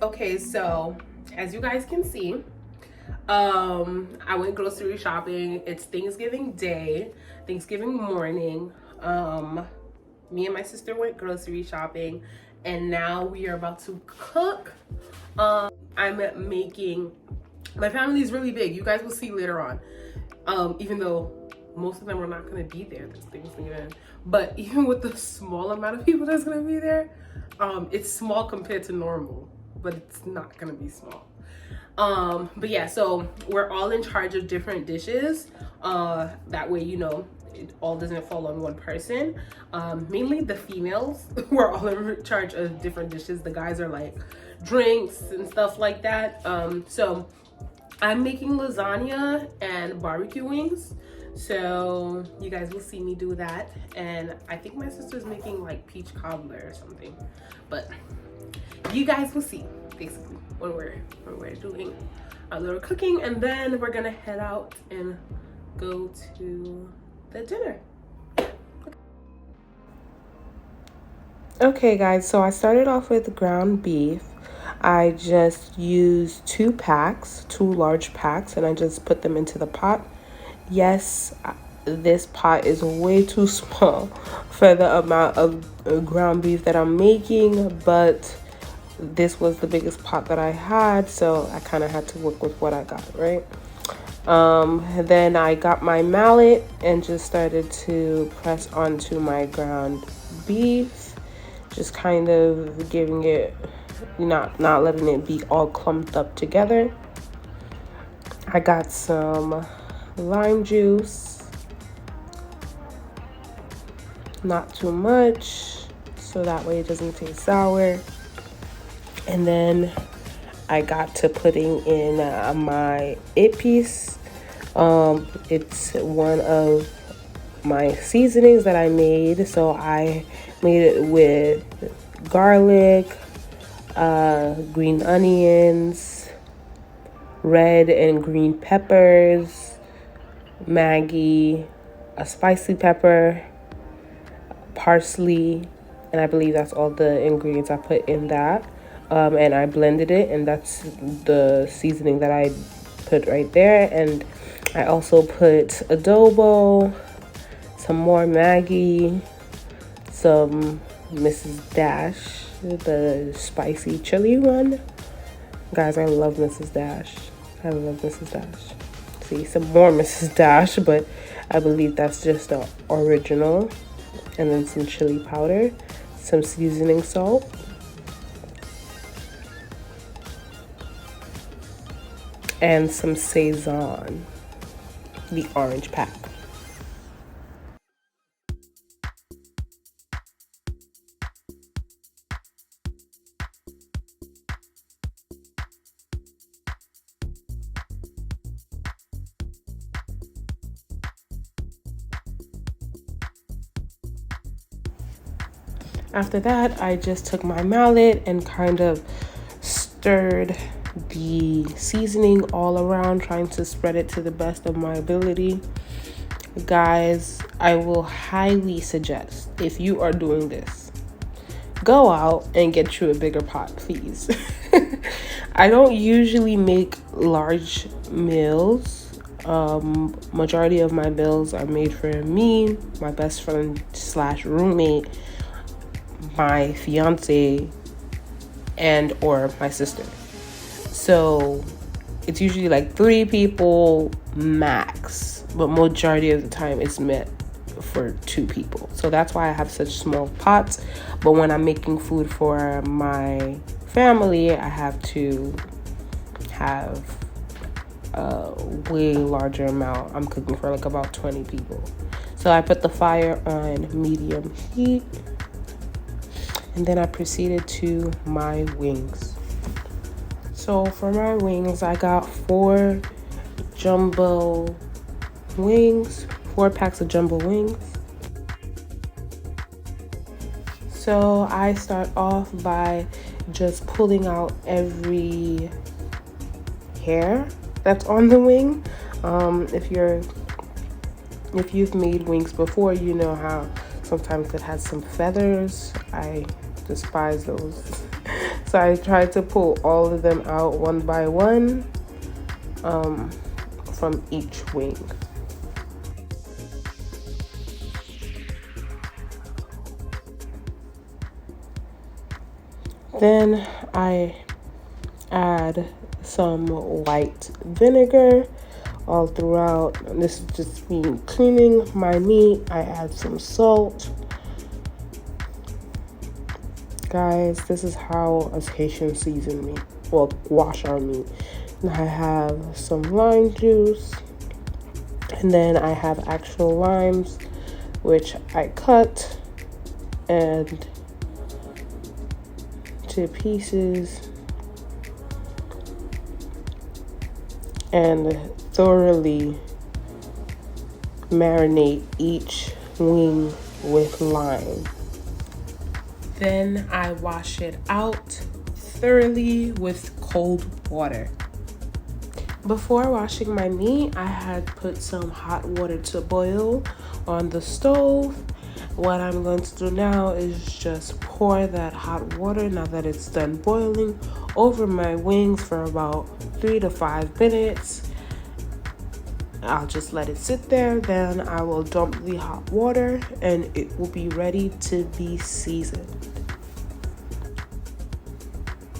Okay, so as you guys can see, I went grocery shopping. It's Thanksgiving Day, Thanksgiving morning. Me and my sister went grocery shopping, and now we are about to cook. I'm making, my family is really big. You guys will see later on. Even though most of them are not gonna be there this Thanksgiving, but even with the small amount of people that's gonna be there, it's small compared to normal, but it's not gonna be small. But yeah, so we're all in charge of different dishes. That way, you know, it all doesn't fall on one person. Mainly the females, we're all in charge of different dishes. The guys are like drinks and stuff like that. So I'm making lasagna and barbecue wings. So you guys will see me do that. And I think my sister's making like peach cobbler or something. But you guys will see basically when we're doing a little cooking, and then we're gonna head out and go to the dinner. Okay guys, so I started off with ground beef. I just used two large packs, and I just put them into the pot. Yes, this pot is way too small for the amount of ground beef that I'm making, but this was the biggest pot that I had, so I kind of had to work with what I got, right? Then I got my mallet and just started to press onto my ground beef, just kind of giving it, not letting it be all clumped up together. I got some lime juice, not too much, so that way it doesn't taste sour. And then I got to putting in my it piece. It's one of my seasonings that I made. So I made it with garlic, green onions, red and green peppers, Maggi, a spicy pepper, parsley, and I believe that's all the ingredients I put in that. And I blended it, and that's the seasoning that I put right there. And I also put adobo, some more Maggi, some Mrs. Dash, the spicy chili one. Guys, I love Mrs. Dash. I love Mrs. Dash. actually some more Mrs. Dash, but I believe that's just the original. And then some chili powder, some seasoning salt, and some Saison, the orange pack. After that, I just took my mallet and kind of stirred the seasoning all around, trying to spread it to the best of my ability. Guys, I will highly suggest, if you are doing this, go out and get you a bigger pot, please. I don't usually make large meals. Majority of my meals are made for me, my best friend / roommate, my fiance, and or my sister. So it's usually like 3 people max, but majority of the time it's meant for 2 people. So that's why I have such small pots. But when I'm making food for my family, I have to have a way larger amount. I'm cooking for like about 20 people. So I put the fire on medium heat, and then I proceeded to my wings. So for my wings, I got 4 jumbo wings, 4 packs of jumbo wings. So I start off by just pulling out every hair that's on the wing. If you've made wings before, you know how sometimes it has some feathers. I despise those. So I tried to pull all of them out one by one from each wing. Then I add some white vinegar all throughout. This is just me cleaning my meat. I add some salt. Guys, this is how us Haitians season meat. Well, wash our meat. And I have some lime juice. And then I have actual limes, which I cut and to pieces and thoroughly marinate each wing with lime. Then I wash it out thoroughly with cold water. Before washing my meat, I had put some hot water to boil on the stove. What I'm going to do now is just pour that hot water, now that it's done boiling, over my wings for about 3 to 5 minutes. I'll just let it sit there. Then I will dump the hot water and it will be ready to be seasoned.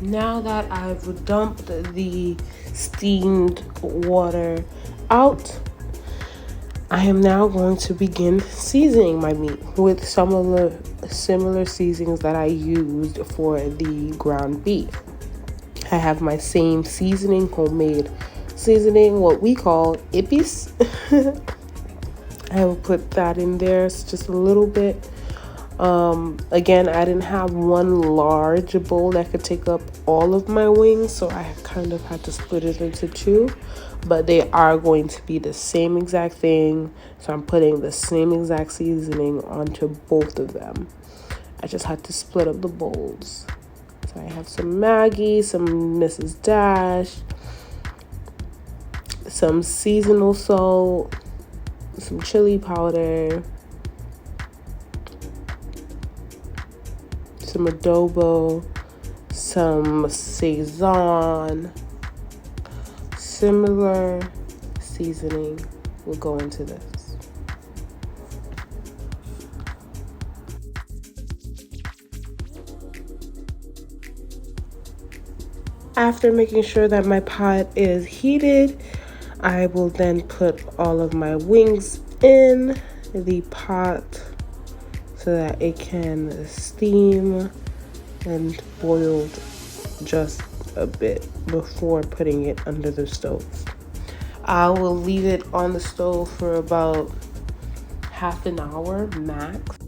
Now that I've dumped the steamed water out, I am now going to begin seasoning my meat with some of the similar seasonings that I used for the ground beef. I have my same seasoning, homemade seasoning, what we call ipis. I will put that in there. It's just a little bit. Again, I didn't have one large bowl that could take up all of my wings, so I kind of had to split it into 2. But they are going to be the same exact thing, so I'm putting the same exact seasoning onto both of them. I just had to split up the bowls. So I have some Maggi, some Mrs. Dash, some seasonal salt, some chili powder, some adobo, some Saison. Similar seasoning will go into this. After making sure that my pot is heated, I will then put all of my wings in the pot so that it can steam and boil just a bit before putting it under the stove. I will leave it on the stove for about half an hour max.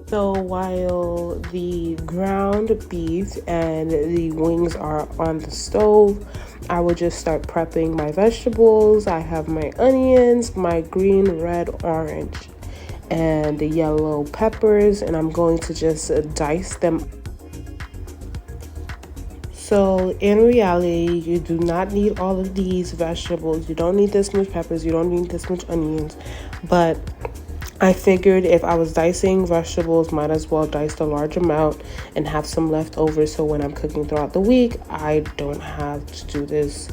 So while the ground beef and the wings are on the stove, I will just start prepping my vegetables. I have my onions, my green, red, orange, and the yellow peppers, and I'm going to just dice them. So in reality, you do not need all of these vegetables. You don't need this much peppers. You don't need this much onions, but I figured if I was dicing vegetables, might as well dice a large amount and have some left over, so when I'm cooking throughout the week, I don't have to do this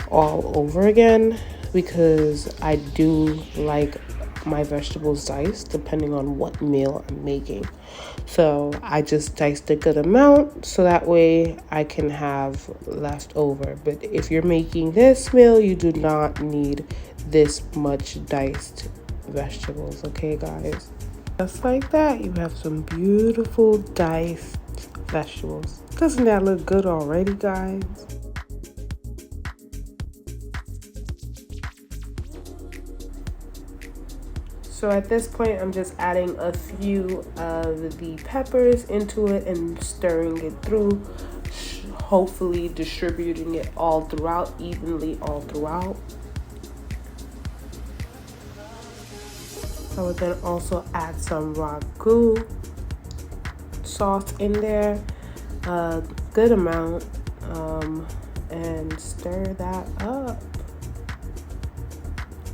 all over again, because I do like my vegetables diced depending on what meal I'm making. So I just diced a good amount so that way I can have left over. But if you're making this meal, you do not need this much diced vegetables, okay guys? Just like that, you have some beautiful diced vegetables. Doesn't that look good already, guys? So at this point, I'm just adding a few of the peppers into it and stirring it through, hopefully distributing it all throughout, evenly all throughout. I would then also add some ragu sauce in there, a good amount, and stir that up.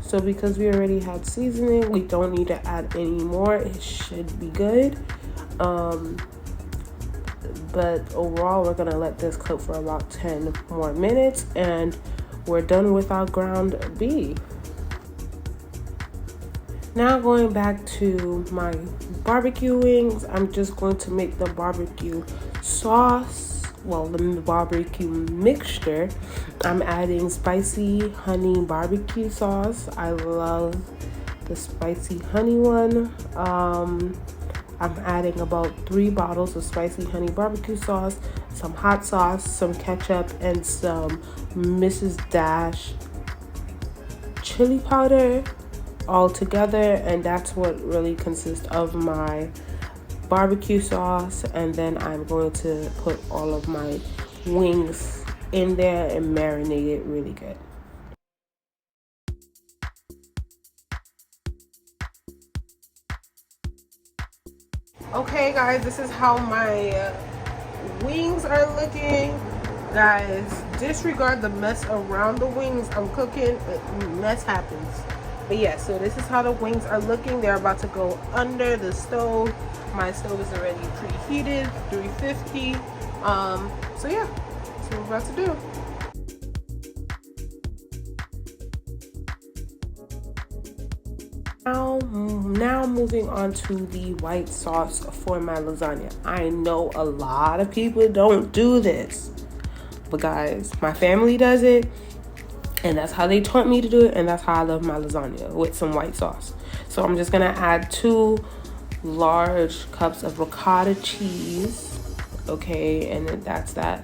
So because we already had seasoning, we don't need to add any more. It should be good. But overall, we're gonna let this cook for about 10 more minutes and we're done with our ground beef. Now going back to my barbecue wings, I'm just going to make the barbecue sauce, well, the barbecue mixture. I'm adding spicy honey barbecue sauce. I love the spicy honey one. I'm adding about 3 bottles of spicy honey barbecue sauce, some hot sauce, some ketchup, and some Mrs. Dash chili powder all together, and that's what really consists of my barbecue sauce. And then I'm going to put all of my wings in there and marinate it really good. Okay guys, this is how my wings are looking. Guys, disregard the mess around the wings. I'm cooking, mess happens. But yeah, so this is how the wings are looking. They're about to go under the stove. My stove is already preheated, 350. So yeah, that's what we're about to do. Now moving on to the white sauce for my lasagna. I know a lot of people don't do this, but guys, my family does it, and that's how they taught me to do it, and that's how I love my lasagna, with some white sauce. So I'm just gonna add 2 large cups of ricotta cheese, okay, and then that's that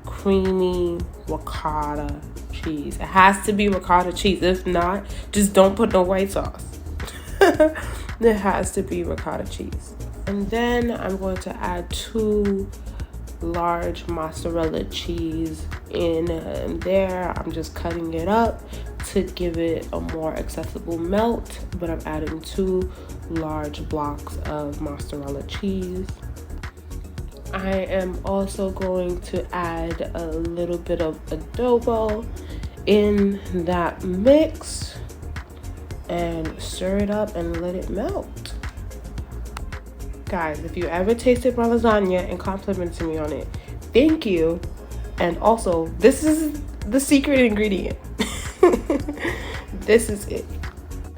creamy ricotta cheese. It has to be ricotta cheese. If not, just don't put no white sauce. It has to be ricotta cheese. And then I'm going to add 2 large mozzarella cheese in there. I'm just cutting it up to give it a more accessible melt, but I'm adding 2 large blocks of mozzarella cheese. I am also going to add a little bit of adobo in that mix and stir it up and let it melt. Guys, if you ever tasted my lasagna and complimented me on it, thank you. And also, this is the secret ingredient. This is it.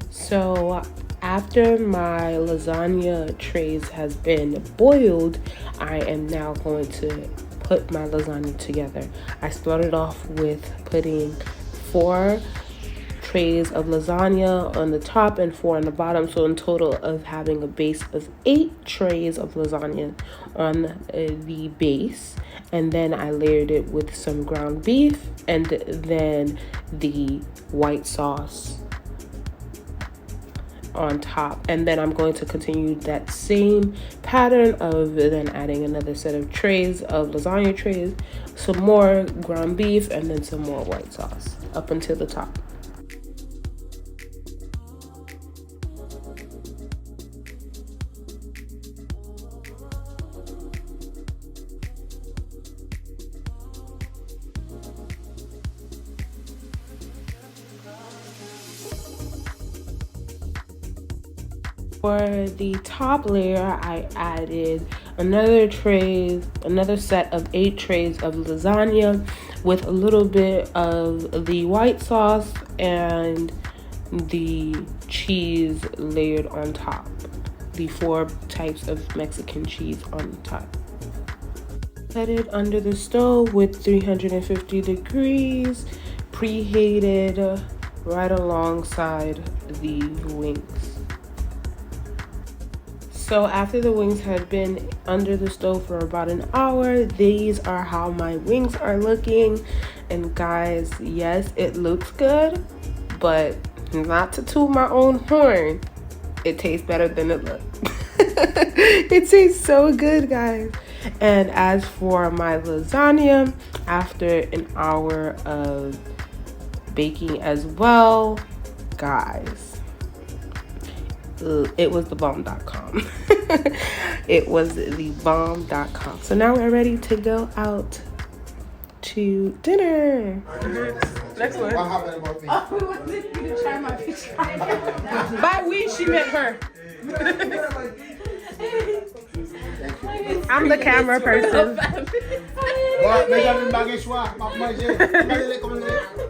So after my lasagna trays has been boiled, I am now going to put my lasagna together. I started off with putting 4 trays of lasagna on the top and 4 on the bottom, so in total of having a base of 8 trays of lasagna on the base. And then I layered it with some ground beef and then the white sauce on top. And then I'm going to continue that same pattern of then adding another set of trays of lasagna trays, some more ground beef, and then some more white sauce up until the top. For the top layer, I added another set of 8 trays of lasagna with a little bit of the white sauce and the cheese layered on top. The 4 types of Mexican cheese on top. Set it under the stove with 350 degrees, preheated right alongside the wings. So after the wings had been under the stove for about an hour, these are how my wings are looking. And guys, yes, it looks good, but not to toot my own horn, it tastes better than it looks. It tastes so good, guys. And as for my lasagna, after an hour of baking as well, guys, it was the bomb.com. It was the bomb.com. So now we're ready to go out to dinner. Next one. What happened about me? Oh, we wanted you to try my peach cobbler. By we, she meant her. I'm the camera person.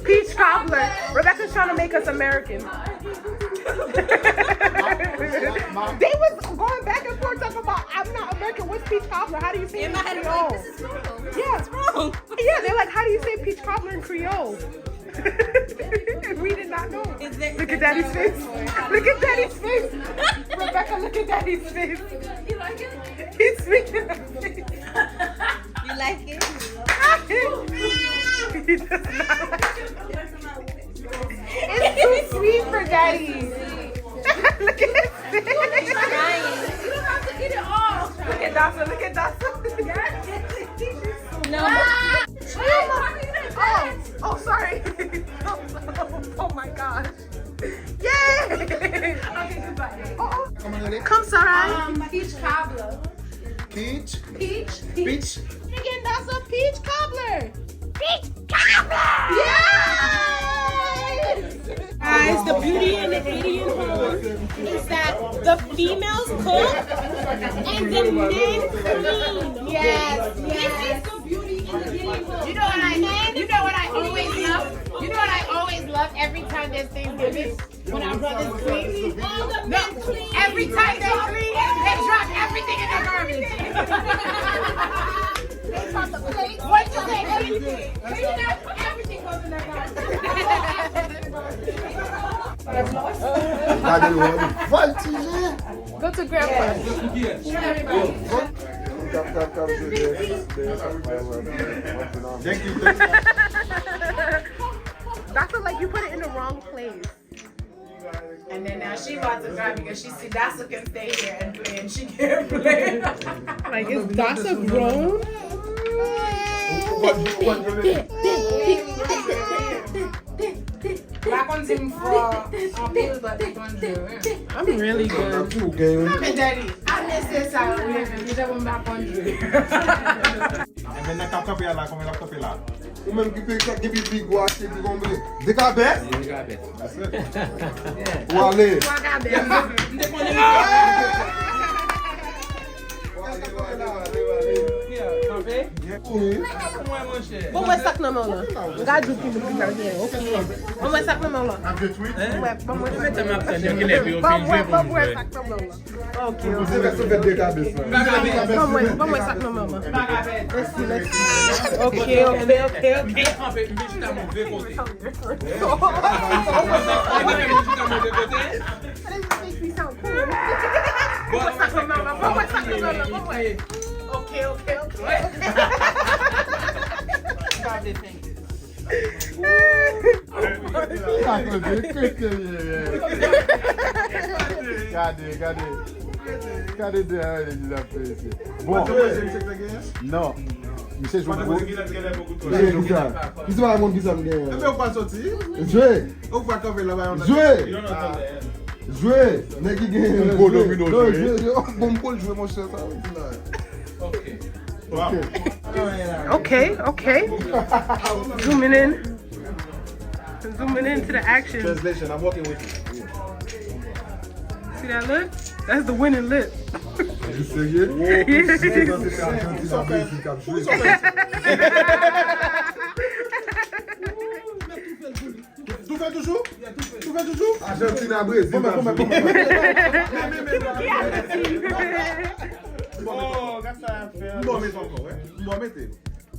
Peach cobbler. Rebecca's trying to make us American. They was going back and forth talking about I'm not American. What's peach cobbler? How do you say it in Creole? Yeah, it's wrong. Yeah, they're like, how do you say peach cobbler in Creole? We did not know. Look at Daddy's face. Look at Daddy's face. Rebecca, look at Daddy's face. You like it? He's speaking of face. You like it? He does not like it. It's too sweet for Daddy. Look at his face. You don't have to eat it all. Look at Dawson. Look at Dawson. No. Oh, sorry. Oh my gosh. Yay! Okay, goodbye. Come, Sarah. Peach cobbler. Peach? Peach? Peach? Again, that's a peach cobbler. Peach cobbler! Yay! Guys, the beauty in the Indian home is that the females cook and the men clean. Yes. This is the beauty in the Indian home. You know what I always love? You know what I always love every time there's Thanksgiving? When our brothers clean. All the men clean. Every time they clean, they drop everything in their garbage. They drop the plate. What you say? Everything. Clean up, everything goes in their garbage. Go to grandpa. Thank you. That's like you put it in the wrong place. And then now she wants to cry because she see Dasa can stay here and play and she can't play. Like, is Dasa grown? Back on him for bills, but they don't do it. I'm really good. Hey, Daddy, unnecessary. You don't want back on you. En ben nak tapé là comme la tapé là. Ou même qui peut give you big watch if you gonna be. They got best? You got it. That's it. Wale. Yeah, Bon, moi, ça que non, là. Regarde, je vais vous dire. Ok. Bon, moi, ça que non, là. Ouais, bon, moi, ça que non, là. Ok, Você vai subir de cabeça. bon, moi, ça que non, là. Merci, merci. Ok. Cadê ele desaparece? Bom, não. Monsieur joue gros. Qui se va à mon qui ça me gagne? Jouer. Jouer. N'est qui gagne? Un gros domino jouer. Bon bol jouer mon cher ça. Okay. Zooming in to the action. Translation, I'm walking with you. See that lip? That's the winning lip. You sérieux? Tout fait toujours? Argentine à Brésil.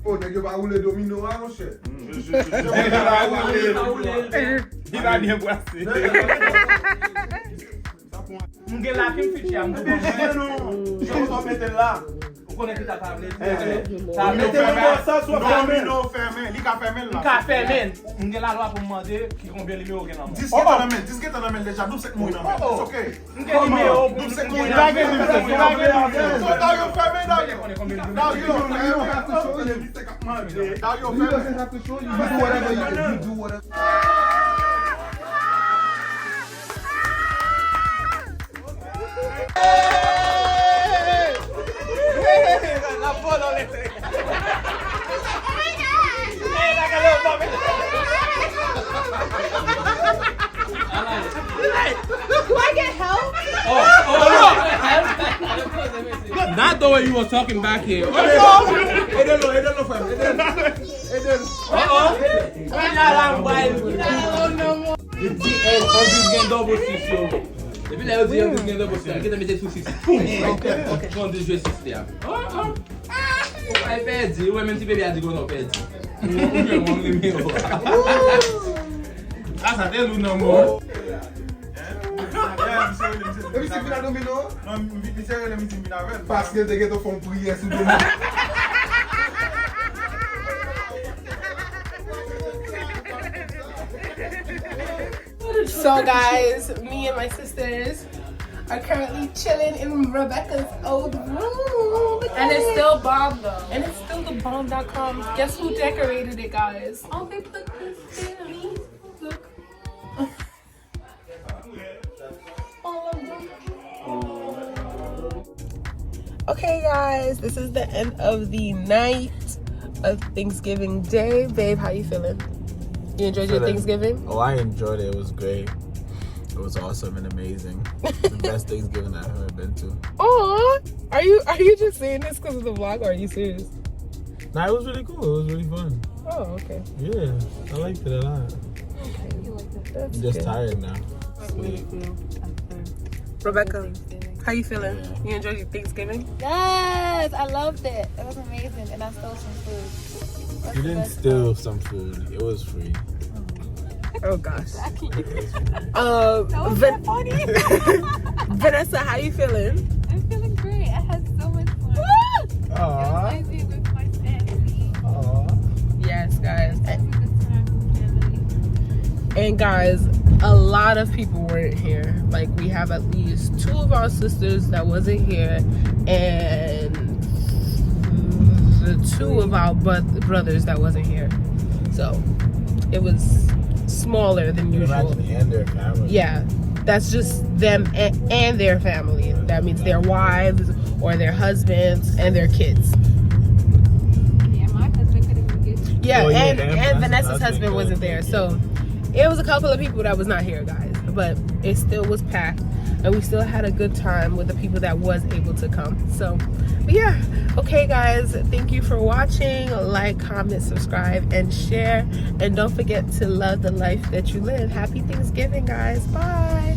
Oh, t'as que pas rouler domino, hein, mon cher? Il va bien brasser. Mwen la kim fiti am. Non, je vais mettre là. Vous connaissez ta table. Domino fermé, il a fermé là. Ka fermen. Mwen la loi pour demander qui combien numéro gen nan. Disquette en amène déjà, nous c'est moi dans. It's okay. Mwen gen numéro. Nous c'est moi So dans. Now you fermé now. Now you have to show you. Now you doesn't have to show you. You do whatever you can. You do whatever. Do I get help? Not the way you were talking back here. Double six, yo. Depuis là, il y a un double six. Il y a mettre sous six. Quand des jeux six là. Elle perdu. Ouais, même si bébé a dit qu'on a perdu. Ah, ça t'est non moi. Parce que t'es que font prière sous domino. So guys, me and my sisters are currently chilling in Rebecca's old room. And it's still bomb though. And it's still the bomb.com. Guess who decorated it, guys? Oh, they put this there. Look. Okay guys, this is the end of the night of Thanksgiving Day. Babe, how you feeling? You enjoyed your Thanksgiving? Oh, I enjoyed it. It was great. It was awesome and amazing. The best Thanksgiving I've ever been to. Oh, are you just saying this because of the vlog, or are you serious? Nah, it was really cool. It was really fun. Oh, okay. Yeah, I liked it a lot. That's I'm just good. tired now. Sleep. Rebecca, how you feeling? You enjoyed your Thanksgiving? Yes, I loved it. It was amazing, and I stole some food. What's You the didn't best steal some food. It was free. Oh gosh. It was free. Vanessa, how you feeling? I'm feeling great. I had so much fun. It Aww. reminds me with my family. Aww. Yes, guys. That's a good time with family. And guys, a lot of people weren't here. Like, we have at least 2 of our sisters that wasn't here, and the 2 of our brothers that wasn't here. So it was smaller than usual. Imagine and their family. Yeah, that's just them and their family. That means their wives or their husbands and their kids. Yeah, my husband couldn't make it. Yeah, Oh, yeah, and and Vanessa's husband couldn't wasn't make there. it. So it was a couple of people that was not here, guys. but it still was packed, and we still had a good time with the people that was able to come. So, but yeah, okay guys, thank you for watching. Like, comment, subscribe, and share, and don't forget to love the life that you live. Happy Thanksgiving, guys. Bye.